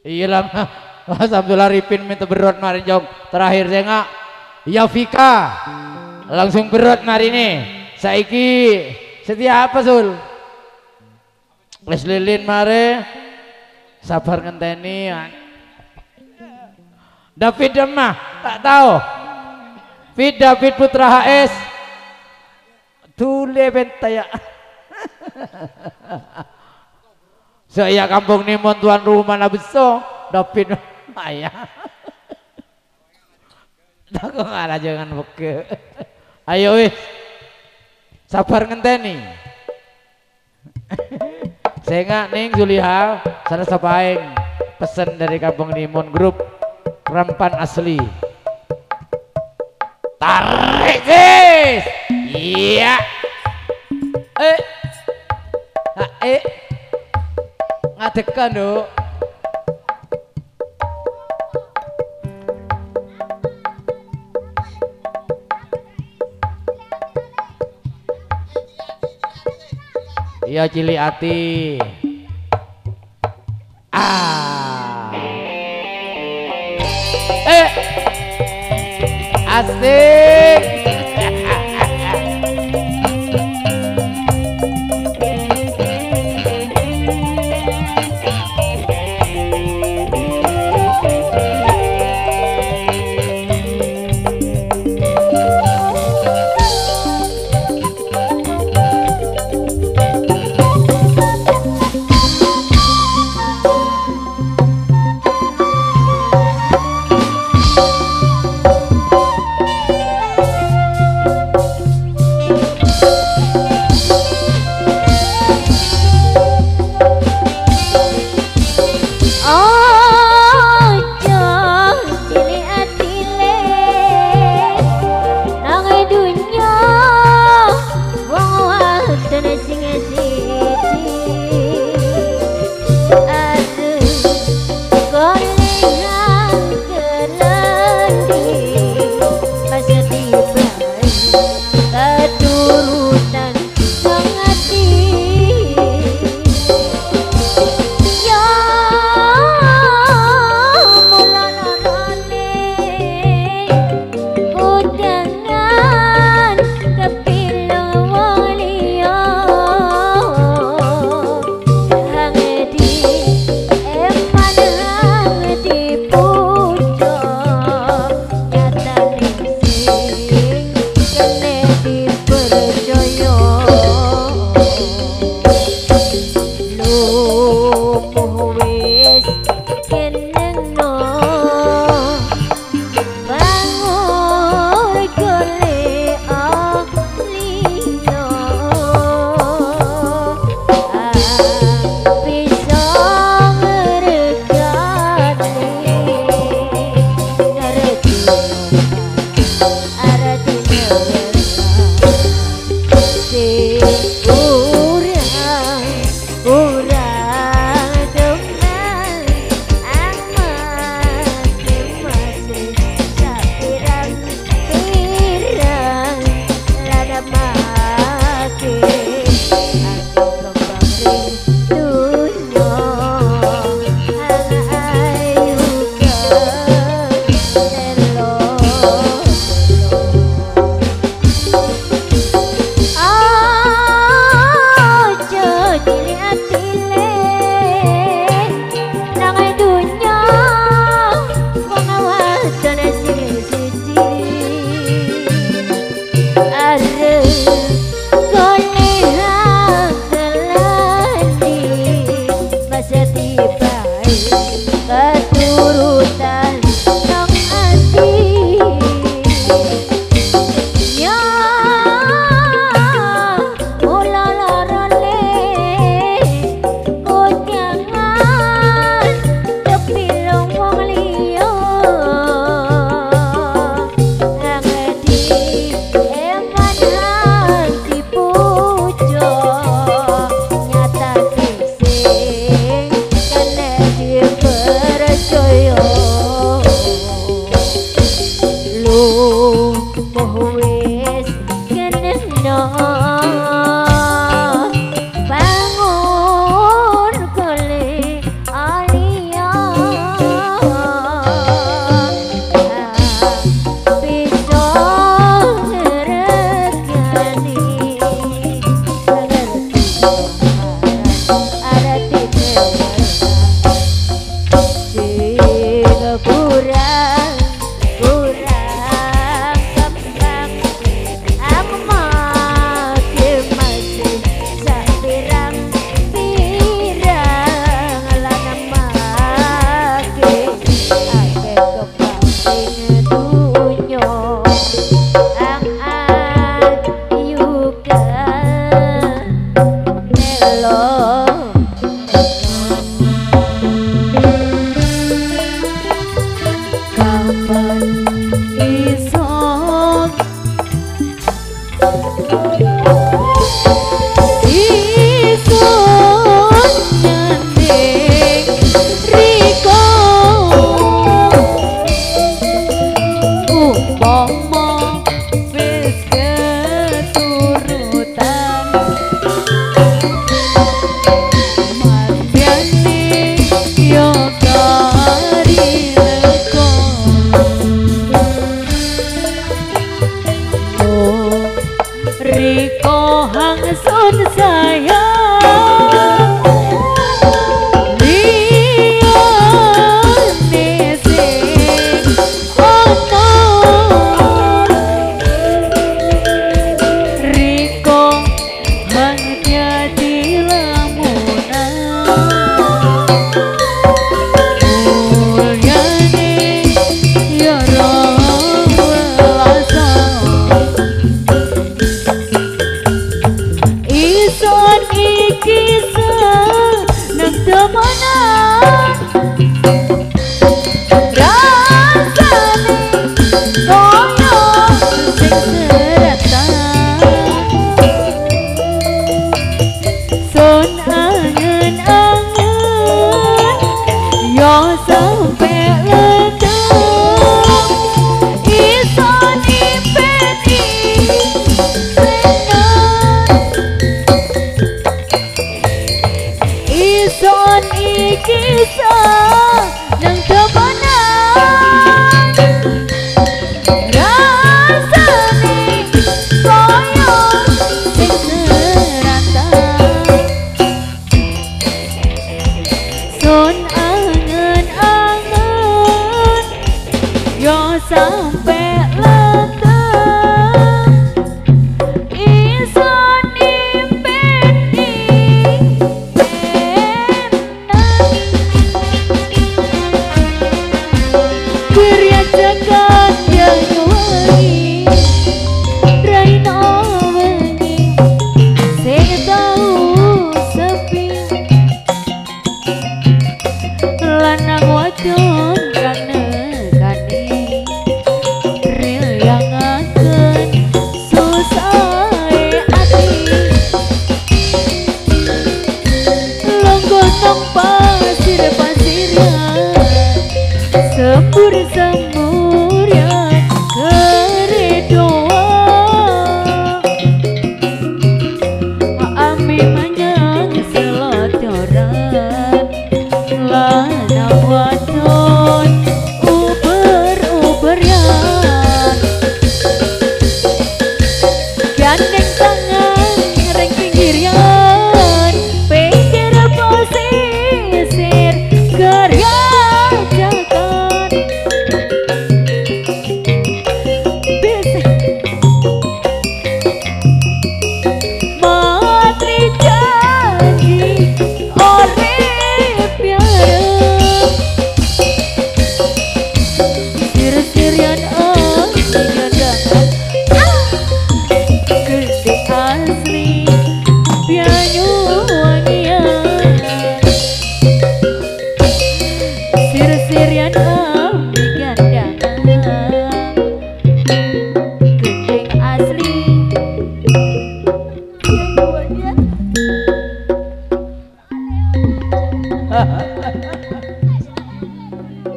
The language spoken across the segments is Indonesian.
Iya lah. Mas Abdullah Arifin minta berot mari jong. Terakhir saya nggak. Ya Vika. Langsung berot mari nih. Saiki setia apa Sul? Les lilin mare. Sabar ngenteni. David Demah tak tahu. David Putra HS. Tule bentaya. Saya kampung Nimon tuan rumah nabeso. David ayah. Tak ngalah jangan beke. Ayo wis. Sabar ngenteni. Saya nggak ning Zuliha sana sapaing pesan dari kampung Nimon grup Rampan asli. Tarik guys. Iya. Ngadekan dok. Iya cilik hati. Asik.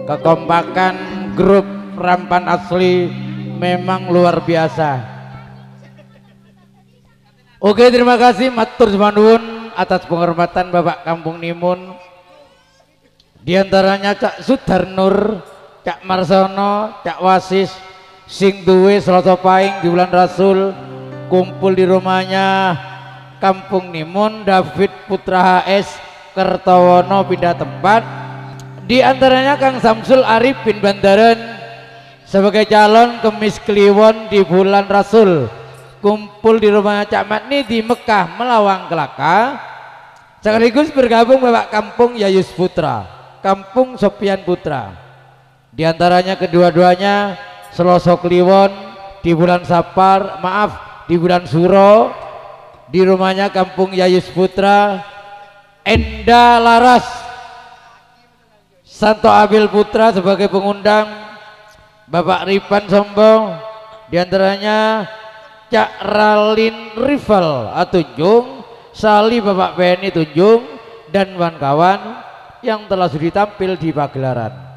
Kekompakan grup Rampan Asli memang luar biasa. Oke, terima kasih matur nuwun atas penghormatan Bapak Kampung Nimun. Di antaranya Cak Sudarnur, Cak Marsono, Cak Wasis, sing duwe Selasa Pahing di bulan Rasul, kumpul di rumahnya Kampung Nimun. David Putra HS Kertowono pindah tempat. Di antaranya Kang Samsul Arif bin Bandaran sebagai calon Kemis Kliwon di bulan Rasul, kumpul di rumahnya Cak Matni di Mekah Melawang Kelaka. Sekaligus bergabung Bapak Kampung Yayus Putra, Kampung Sopian Putra. Di antaranya kedua-duanya Selasa Kliwon di bulan Sapar, maaf, di bulan Suro di rumahnya Kampung Yayus Putra. Enda Laras Santo Abil Putra sebagai pengundang, Bapak Ripan Sombong, diantaranya Cak Ralin Rival Tunjung, Sali Bapak Beni Tunjung, dan kawan-kawan yang telah sudi tampil di pagelaran.